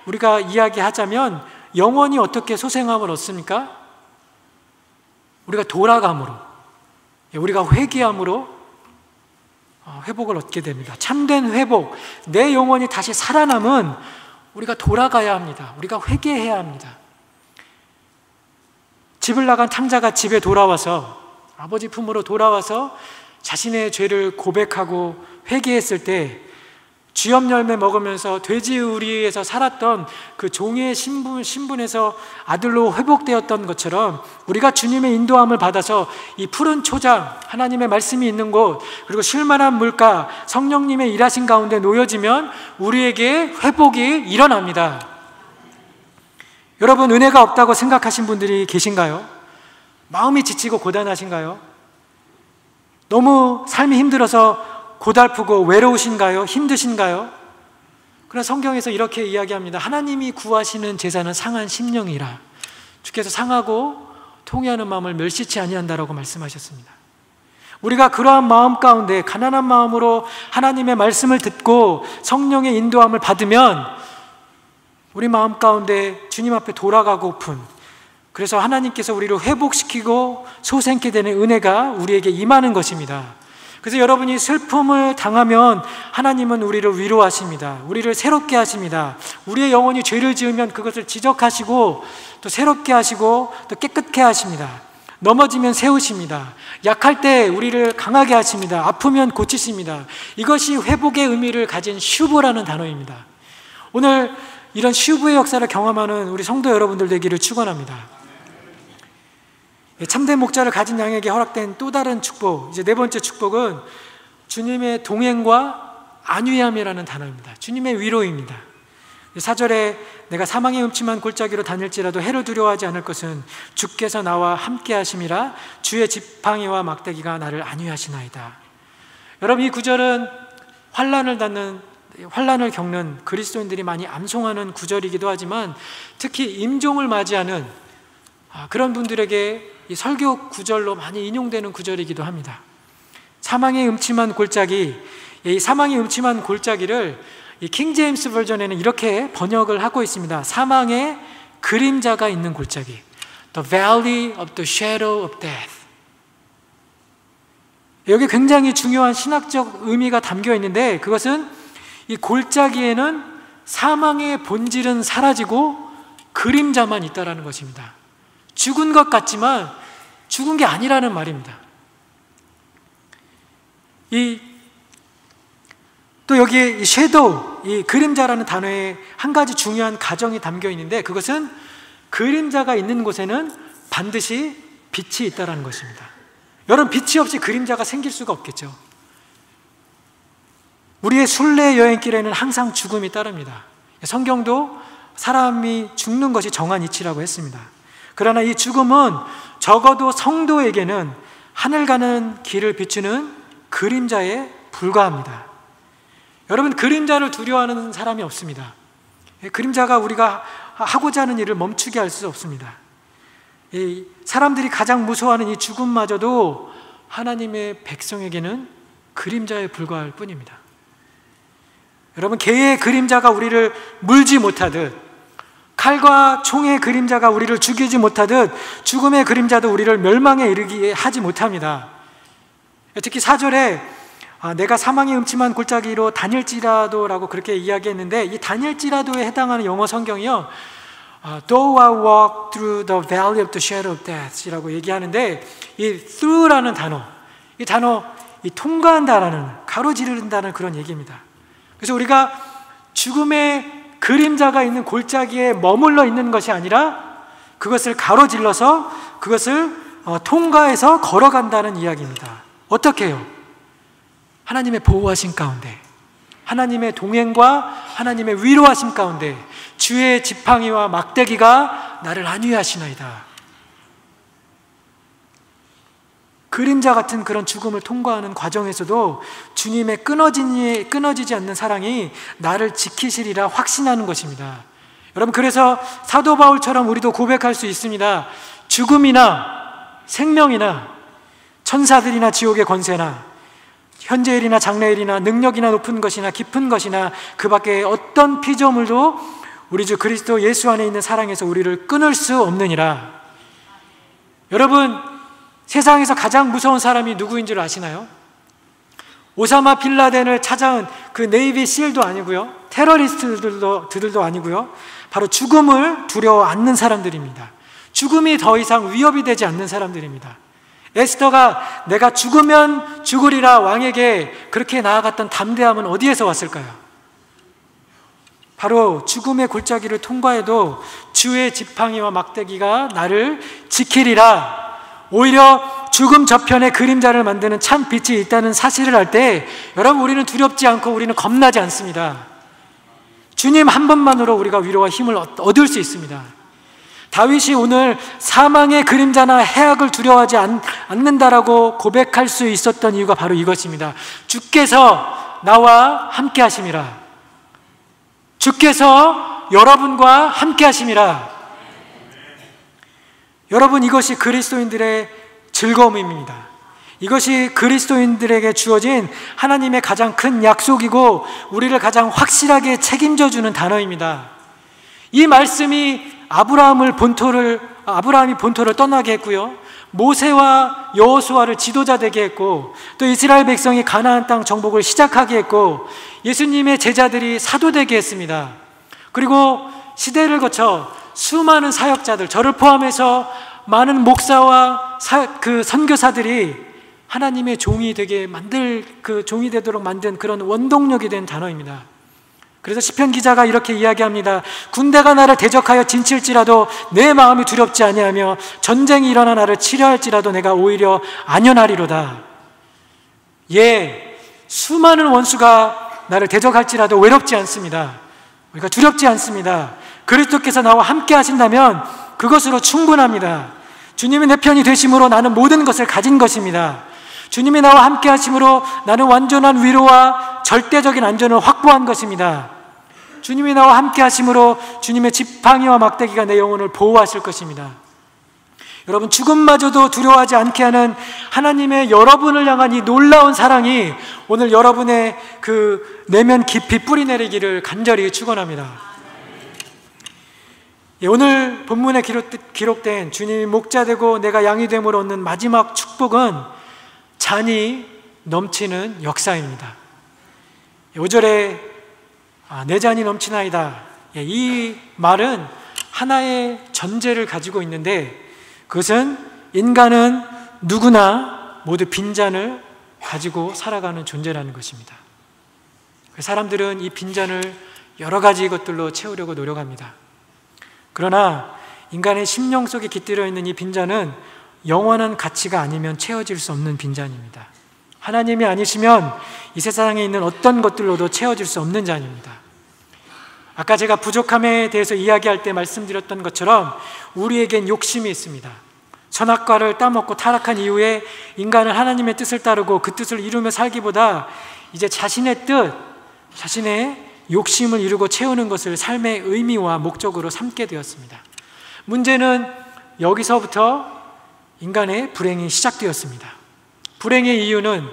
Speaker 1: 우리가 이야기하자면 영혼이 어떻게 소생함을 얻습니까? 우리가 돌아감으로, 우리가 회개함으로 회복을 얻게 됩니다. 참된 회복, 내 영혼이 다시 살아남은 우리가 돌아가야 합니다. 우리가 회개해야 합니다. 집을 나간 탕자가 집에 돌아와서, 아버지 품으로 돌아와서 자신의 죄를 고백하고 회개했을 때 쥐염 열매 먹으면서 돼지 우리에서 살았던 그 종의 신분에서 아들로 회복되었던 것처럼, 우리가 주님의 인도함을 받아서 이 푸른 초장, 하나님의 말씀이 있는 곳, 그리고 쉴만한 물가, 성령님의 일하신 가운데 놓여지면 우리에게 회복이 일어납니다. 여러분, 은혜가 없다고 생각하신 분들이 계신가요? 마음이 지치고 고단하신가요? 너무 삶이 힘들어서 고달프고 외로우신가요? 힘드신가요? 그러나 성경에서 이렇게 이야기합니다. 하나님이 구하시는 제사는 상한 심령이라, 주께서 상하고 통회하는 마음을 멸시치 아니한다라고 말씀하셨습니다. 우리가 그러한 마음 가운데 가난한 마음으로 하나님의 말씀을 듣고 성령의 인도함을 받으면 우리 마음 가운데 주님 앞에 돌아가고픈, 그래서 하나님께서 우리를 회복시키고 소생케 되는 은혜가 우리에게 임하는 것입니다. 그래서 여러분이 슬픔을 당하면 하나님은 우리를 위로하십니다. 우리를 새롭게 하십니다. 우리의 영혼이 죄를 지으면 그것을 지적하시고 또 새롭게 하시고 또 깨끗게 하십니다. 넘어지면 세우십니다. 약할 때 우리를 강하게 하십니다. 아프면 고치십니다. 이것이 회복의 의미를 가진 슈브라는 단어입니다. 오늘 이런 슈브의 역사를 경험하는 우리 성도 여러분들 되기를 축원합니다. 참된 목자를 가진 양에게 허락된 또 다른 축복, 이제 네 번째 축복은 주님의 동행과 안위함이라는 단어입니다. 주님의 위로입니다. 4절에 내가 사망의 음침한 골짜기로 다닐지라도 해를 두려워하지 않을 것은 주께서 나와 함께 하심이라, 주의 지팡이와 막대기가 나를 안위하시나이다. 여러분, 이 구절은 환난을 겪는 그리스도인들이 많이 암송하는 구절이기도 하지만, 특히 임종을 맞이하는 그런 분들에게 이 설교 구절로 많이 인용되는 구절이기도 합니다. 사망의 음침한 골짜기, 이 사망의 음침한 골짜기를 이 킹제임스 버전에는 이렇게 번역을 하고 있습니다. 사망의 그림자가 있는 골짜기, The Valley of the Shadow of Death. 여기 굉장히 중요한 신학적 의미가 담겨 있는데, 그것은 이 골짜기에는 사망의 본질은 사라지고 그림자만 있다라는 것입니다. 죽은 것 같지만 죽은 게 아니라는 말입니다. 또 여기에 이 섀도우, 이 그림자라는 단어에 한 가지 중요한 가정이 담겨 있는데, 그것은 그림자가 있는 곳에는 반드시 빛이 있다라는 것입니다. 여러분, 빛이 없이 그림자가 생길 수가 없겠죠. 우리의 순례 여행길에는 항상 죽음이 따릅니다. 성경도 사람이 죽는 것이 정한 이치라고 했습니다. 그러나 이 죽음은 적어도 성도에게는 하늘 가는 길을 비추는 그림자에 불과합니다. 여러분, 그림자를 두려워하는 사람이 없습니다. 그림자가 우리가 하고자 하는 일을 멈추게 할 수 없습니다. 사람들이 가장 무서워하는 이 죽음마저도 하나님의 백성에게는 그림자에 불과할 뿐입니다. 여러분, 개의 그림자가 우리를 물지 못하듯, 칼과 총의 그림자가 우리를 죽이지 못하듯, 죽음의 그림자도 우리를 멸망에 이르게 하지 못합니다. 특히 4절에 내가 사망의 음침한 골짜기로 다닐지라도라고 그렇게 이야기했는데, 이 다닐지라도에 해당하는 영어 성경이요, Though I walk through the valley of the shadow of death 이라고 얘기하는데, 이 through라는 단어, 이 단어, 이 통과한다라는, 가로지른다는 그런 얘기입니다. 그래서 우리가 죽음의 그림자가 있는 골짜기에 머물러 있는 것이 아니라 그것을 가로질러서 그것을 통과해서 걸어간다는 이야기입니다. 어떻게 해요? 하나님의 보호하심 가운데, 하나님의 동행과 하나님의 위로하심 가운데 주의 지팡이와 막대기가 나를 안위하시나이다. 그림자 같은 그런 죽음을 통과하는 과정에서도 주님의 끊어지지 않는 사랑이 나를 지키시리라 확신하는 것입니다. 여러분, 그래서 사도 바울처럼 우리도 고백할 수 있습니다. 죽음이나 생명이나 천사들이나 지옥의 권세나 현재일이나 장래일이나 능력이나 높은 것이나 깊은 것이나 그 밖에 어떤 피조물도 우리 주 그리스도 예수 안에 있는 사랑에서 우리를 끊을 수 없느니라. 여러분, 세상에서 가장 무서운 사람이 누구인 줄 아시나요? 오사마 빌라덴을 찾아온 그 네이비 실도 아니고요, 테러리스트들도 아니고요, 바로 죽음을 두려워 않는 사람들입니다. 죽음이 더 이상 위협이 되지 않는 사람들입니다. 에스더가 내가 죽으면 죽으리라 왕에게 그렇게 나아갔던 담대함은 어디에서 왔을까요? 바로 죽음의 골짜기를 통과해도 주의 지팡이와 막대기가 나를 지키리라. 오히려 죽음 저편에 그림자를 만드는 참 빛이 있다는 사실을 알 때 여러분, 우리는 두렵지 않고 우리는 겁나지 않습니다. 주님 한 분만으로 우리가 위로와 힘을 얻을 수 있습니다. 다윗이 오늘 사망의 그림자나 해악을 두려워하지 않는다라고 고백할 수 있었던 이유가 바로 이것입니다. 주께서 나와 함께 하심이라. 주께서 여러분과 함께 하심이라. 여러분, 이것이 그리스도인들의 즐거움입니다. 이것이 그리스도인들에게 주어진 하나님의 가장 큰 약속이고 우리를 가장 확실하게 책임져 주는 단어입니다. 이 말씀이 아브라함이 본토를 떠나게 했고요, 모세와 여호수아를 지도자 되게 했고, 또 이스라엘 백성이 가나안 땅 정복을 시작하게 했고, 예수님의 제자들이 사도 되게 했습니다. 그리고 시대를 거쳐 수많은 사역자들, 저를 포함해서 많은 목사와 그 선교사들이 하나님의 종이 종이 되도록 만든 그런 원동력이 된 단어입니다. 그래서 시편 기자가 이렇게 이야기합니다. 군대가 나를 대적하여 진칠지라도 내 마음이 두렵지 아니하며 전쟁이 일어나 나를 치려할지라도 내가 오히려 안연하리로다. 수많은 원수가 나를 대적할지라도 외롭지 않습니다. 우리가 두렵지 않습니다. 그리스도께서 나와 함께 하신다면 그것으로 충분합니다. 주님이 내 편이 되심으로 나는 모든 것을 가진 것입니다. 주님이 나와 함께 하심으로 나는 완전한 위로와 절대적인 안전을 확보한 것입니다. 주님이 나와 함께 하심으로 주님의 지팡이와 막대기가 내 영혼을 보호하실 것입니다. 여러분, 죽음마저도 두려워하지 않게 하는 하나님의 여러분을 향한 이 놀라운 사랑이 오늘 여러분의 그 내면 깊이 뿌리내리기를 간절히 축원합니다. 오늘 본문에 기록된 주님이 목자 되고 내가 양이 됨으로 얻는 마지막 축복은 잔이 넘치는 역사입니다. 5절에 내 잔이 넘치나이다, 이 말은 하나의 전제를 가지고 있는데, 그것은 인간은 누구나 모두 빈잔을 가지고 살아가는 존재라는 것입니다. 사람들은 이 빈잔을 여러 가지 것들로 채우려고 노력합니다. 그러나 인간의 심령 속에 깃들어 있는 이 빈잔은 영원한 가치가 아니면 채워질 수 없는 빈잔입니다. 하나님이 아니시면 이 세상에 있는 어떤 것들로도 채워질 수 없는 잔입니다. 아까 제가 부족함에 대해서 이야기할 때 말씀드렸던 것처럼 우리에겐 욕심이 있습니다. 선악과를 따먹고 타락한 이후에 인간은 하나님의 뜻을 따르고 그 뜻을 이루며 살기보다 이제 자신의 뜻, 자신의 욕심을 이루고 채우는 것을 삶의 의미와 목적으로 삼게 되었습니다. 문제는 여기서부터 인간의 불행이 시작되었습니다. 불행의 이유는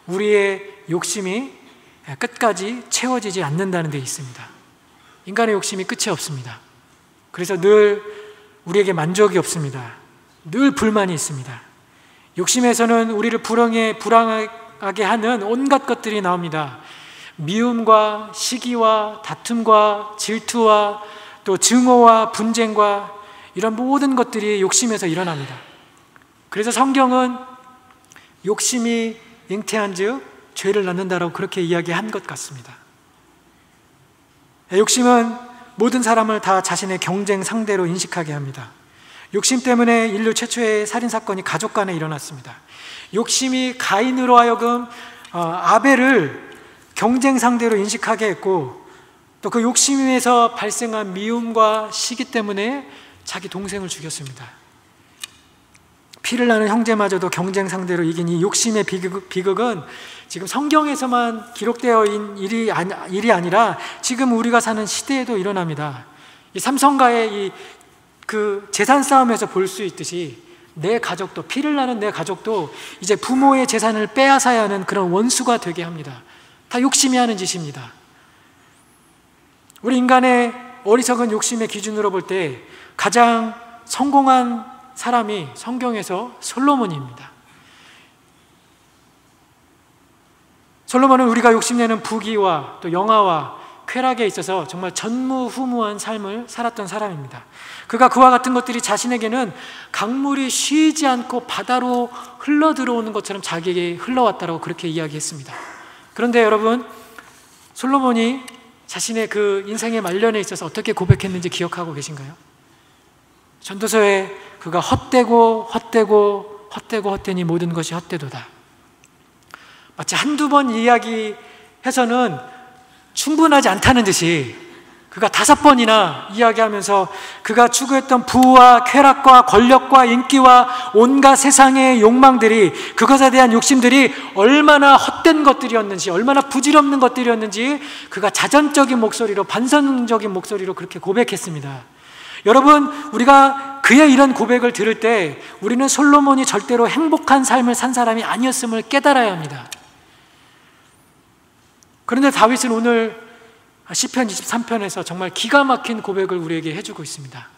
Speaker 1: 우리의 욕심이 끝까지 채워지지 않는다는 데 있습니다. 인간의 욕심이 끝이 없습니다. 그래서 늘 우리에게 만족이 없습니다. 늘 불만이 있습니다. 욕심에서는 우리를 불행하게 하는 온갖 것들이 나옵니다. 미움과 시기와 다툼과 질투와 또 증오와 분쟁과 이런 모든 것들이 욕심에서 일어납니다. 그래서 성경은 욕심이 잉태한 즉 죄를 낳는다라고 그렇게 이야기한 것 같습니다. 욕심은 모든 사람을 다 자신의 경쟁 상대로 인식하게 합니다. 욕심 때문에 인류 최초의 살인사건이 가족 간에 일어났습니다. 욕심이 가인으로 하여금 아벨을 경쟁 상대로 인식하게 했고, 또 그 욕심에서 발생한 미움과 시기 때문에 자기 동생을 죽였습니다. 피를 나는 형제마저도 경쟁 상대로 이긴 이 욕심의 비극은 지금 성경에서만 기록되어 있는 일이 아니라 지금 우리가 사는 시대에도 일어납니다. 이 삼성가의 그 재산 싸움에서 볼 수 있듯이 내 가족도, 피를 나는 내 가족도 이제 부모의 재산을 빼앗아야 하는 그런 원수가 되게 합니다. 다 욕심이 하는 짓입니다. 우리 인간의 어리석은 욕심의 기준으로 볼 때 가장 성공한 사람이 성경에서 솔로몬입니다. 솔로몬은 우리가 욕심내는 부귀와 또 영화와 쾌락에 있어서 정말 전무후무한 삶을 살았던 사람입니다. 그가 그와 같은 것들이 자신에게는 강물이 쉬지 않고 바다로 흘러 들어오는 것처럼 자기에게 흘러왔다고 그렇게 이야기했습니다. 그런데 여러분, 솔로몬이 자신의 그 인생의 말년에 있어서 어떻게 고백했는지 기억하고 계신가요? 전도서에 그가 헛되니 모든 것이 헛되도다. 마치 한두 번 이야기해서는 충분하지 않다는 듯이 그가 5번이나 이야기하면서 그가 추구했던 부와 쾌락과 권력과 인기와 온갖 세상의 욕망들이, 그것에 대한 욕심들이 얼마나 헛된 것들이었는지, 얼마나 부질없는 것들이었는지 그가 자전적인 목소리로, 반선적인 목소리로 그렇게 고백했습니다. 여러분, 우리가 그의 이런 고백을 들을 때 우리는 솔로몬이 절대로 행복한 삶을 산 사람이 아니었음을 깨달아야 합니다. 그런데 다윗은 오늘 시편 23편에서 정말 기가 막힌 고백을 우리에게 해주고 있습니다.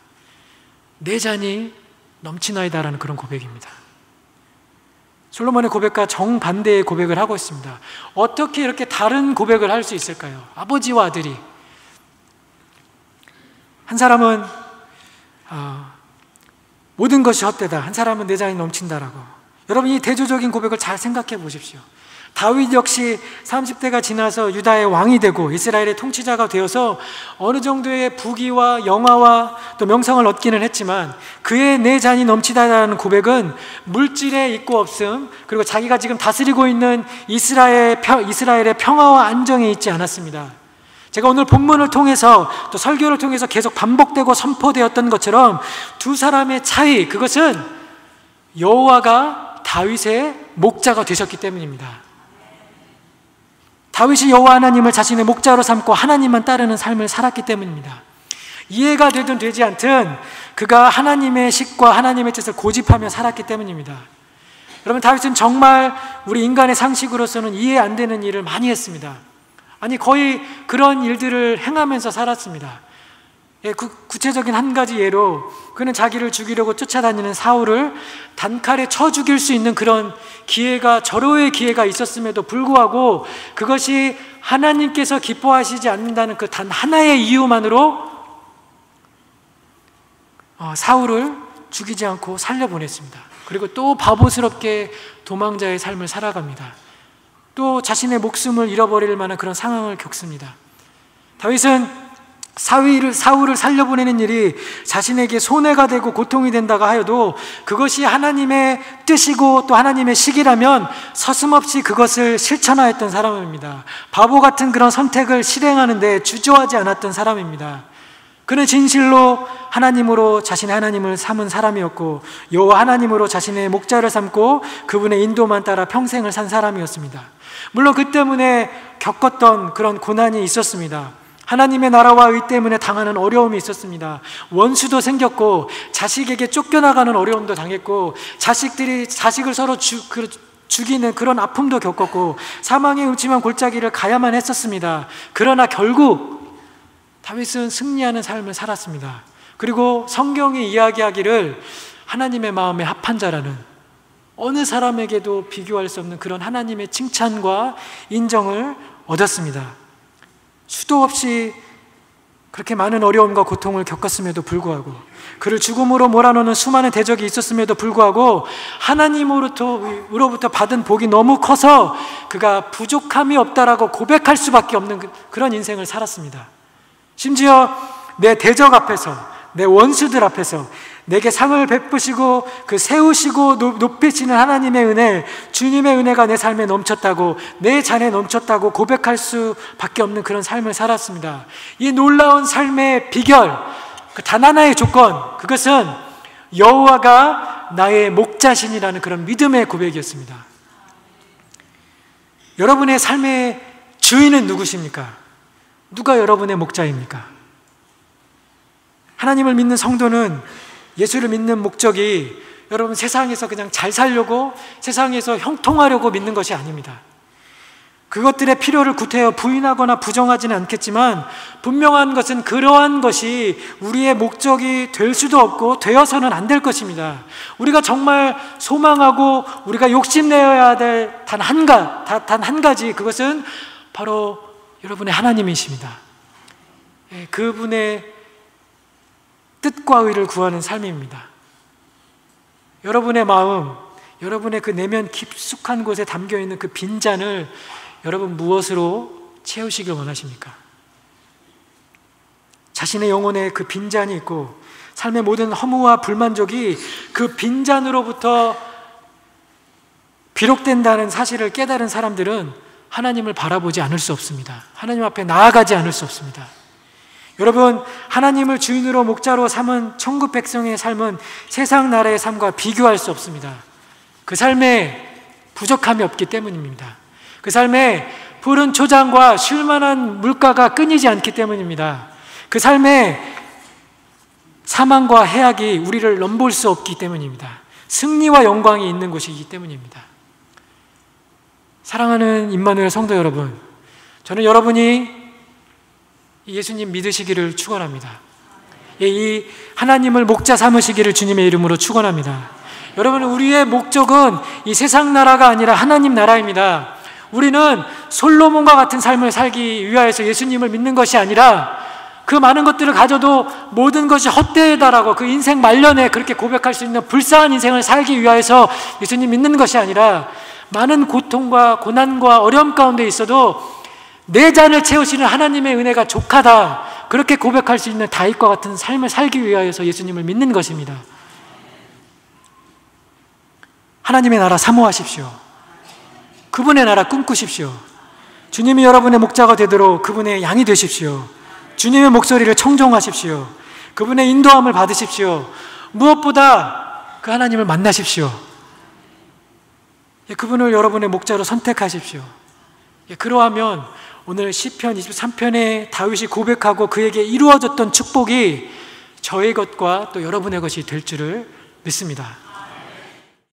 Speaker 1: 내 잔이 넘치나이다라는 그런 고백입니다. 솔로몬의 고백과 정반대의 고백을 하고 있습니다. 어떻게 이렇게 다른 고백을 할 수 있을까요? 아버지와 아들이. 한 사람은 모든 것이 헛되다, 한 사람은 내 잔이 넘친다라고. 여러분, 이 대조적인 고백을 잘 생각해 보십시오. 다윗 역시 30대가 지나서 유다의 왕이 되고 이스라엘의 통치자가 되어서 어느 정도의 부귀와 영화와 또 명성을 얻기는 했지만 그의 내 잔이 넘치다라는 고백은 물질에 있고 없음, 그리고 자기가 지금 다스리고 있는 이스라엘의 평화와 안정에 있지 않았습니다. 제가 오늘 본문을 통해서 또 설교를 통해서 계속 반복되고 선포되었던 것처럼 두 사람의 차이, 그것은 여호와가 다윗의 목자가 되셨기 때문입니다. 다윗이 여호와 하나님을 자신의 목자로 삼고 하나님만 따르는 삶을 살았기 때문입니다. 이해가 되든 되지 않든 그가 하나님의 식과 하나님의 뜻을 고집하며 살았기 때문입니다. 여러분, 다윗은 정말 우리 인간의 상식으로서는 이해 안 되는 일을 많이 했습니다. 아니, 거의 그런 일들을 행하면서 살았습니다. 구체적인 한 가지 예로, 그는 자기를 죽이려고 쫓아다니는 사울을 단칼에 쳐 죽일 수 있는 그런 기회가, 절호의 기회가 있었음에도 불구하고 그것이 하나님께서 기뻐하시지 않는다는 그 단 하나의 이유만으로 사울을 죽이지 않고 살려보냈습니다. 그리고 또 바보스럽게 도망자의 삶을 살아갑니다. 또 자신의 목숨을 잃어버릴 만한 그런 상황을 겪습니다. 다윗은 사울을 살려보내는 일이 자신에게 손해가 되고 고통이 된다고 하여도 그것이 하나님의 뜻이고 또 하나님의 식이라면 서슴없이 그것을 실천하였던 사람입니다. 바보 같은 그런 선택을 실행하는데 주저하지 않았던 사람입니다. 그는 진실로 하나님으로 자신의 하나님을 삼은 사람이었고 여호와 하나님으로 자신의 목자를 삼고 그분의 인도만 따라 평생을 산 사람이었습니다. 물론 그 때문에 겪었던 그런 고난이 있었습니다. 하나님의 나라와 의 때문에 당하는 어려움이 있었습니다. 원수도 생겼고 자식에게 쫓겨나가는 어려움도 당했고 자식을 서로 죽이는 그런 아픔도 겪었고 사망의 음침한 골짜기를 가야만 했었습니다. 그러나 결국 다윗은 승리하는 삶을 살았습니다. 그리고 성경이 이야기하기를 하나님의 마음에 합한 자라는, 어느 사람에게도 비교할 수 없는 그런 하나님의 칭찬과 인정을 얻었습니다. 수도 없이 그렇게 많은 어려움과 고통을 겪었음에도 불구하고, 그를 죽음으로 몰아넣는 수많은 대적이 있었음에도 불구하고 하나님으로부터 받은 복이 너무 커서 그가 부족함이 없다라고 고백할 수밖에 없는 그런 인생을 살았습니다. 심지어 내 대적 앞에서, 내 원수들 앞에서 내게 상을 베푸시고 세우시고 높이시는 하나님의 은혜, 주님의 은혜가 내 삶에 넘쳤다고, 내 잔에 넘쳤다고 고백할 수밖에 없는 그런 삶을 살았습니다. 이 놀라운 삶의 비결, 단 하나의 조건, 그것은 여호와가 나의 목자신이라는 그런 믿음의 고백이었습니다. 여러분의 삶의 주인은 누구십니까? 누가 여러분의 목자입니까? 하나님을 믿는 성도는 예수를 믿는 목적이 여러분 세상에서 그냥 잘 살려고, 세상에서 형통하려고 믿는 것이 아닙니다. 그것들의 필요를 구태여 부인하거나 부정하지는 않겠지만 분명한 것은 그러한 것이 우리의 목적이 될 수도 없고 되어서는 안 될 것입니다. 우리가 정말 소망하고 우리가 욕심내어야 될 단 한 가지, 그것은 바로 여러분의 하나님이십니다. 그분의 뜻과 의를 구하는 삶입니다. 여러분의 마음, 여러분의 그 내면 깊숙한 곳에 담겨있는 그 빈잔을 여러분 무엇으로 채우시길 원하십니까? 자신의 영혼에 그 빈잔이 있고 삶의 모든 허무와 불만족이 그 빈잔으로부터 비록된다는 사실을 깨달은 사람들은 하나님을 바라보지 않을 수 없습니다. 하나님 앞에 나아가지 않을 수 없습니다. 여러분, 하나님을 주인으로 목자로 삼은 천국 백성의 삶은 세상 나라의 삶과 비교할 수 없습니다. 그 삶에 부족함이 없기 때문입니다. 그 삶에 푸른 초장과 쉴만한 물가가 끊이지 않기 때문입니다. 그 삶에 사망과 해악이 우리를 넘볼 수 없기 때문입니다. 승리와 영광이 있는 곳이기 때문입니다. 사랑하는 임마누엘 성도 여러분, 저는 여러분이 예수님 믿으시기를 축원합니다. 이 하나님을 목자 삼으시기를 주님의 이름으로 축원합니다. 여러분, 우리의 목적은 이 세상 나라가 아니라 하나님 나라입니다. 우리는 솔로몬과 같은 삶을 살기 위하여서 예수님을 믿는 것이 아니라 그 많은 것들을 가져도 모든 것이 헛되다라고 그 인생 말년에 그렇게 고백할 수 있는 불쌍한 인생을 살기 위하여서 예수님 믿는 것이 아니라 많은 고통과 고난과 어려움 가운데 있어도 내 잔을 채우시는 하나님의 은혜가 족하다, 그렇게 고백할 수 있는 다윗과 같은 삶을 살기 위하여서 예수님을 믿는 것입니다. 하나님의 나라 사모하십시오. 그분의 나라 꿈꾸십시오. 주님이 여러분의 목자가 되도록 그분의 양이 되십시오. 주님의 목소리를 청종하십시오. 그분의 인도함을 받으십시오. 무엇보다 그 하나님을 만나십시오. 그분을 여러분의 목자로 선택하십시오. 그러하면 오늘 시편 23편에 다윗이 고백하고 그에게 이루어졌던 축복이 저의 것과 또 여러분의 것이 될 줄을 믿습니다.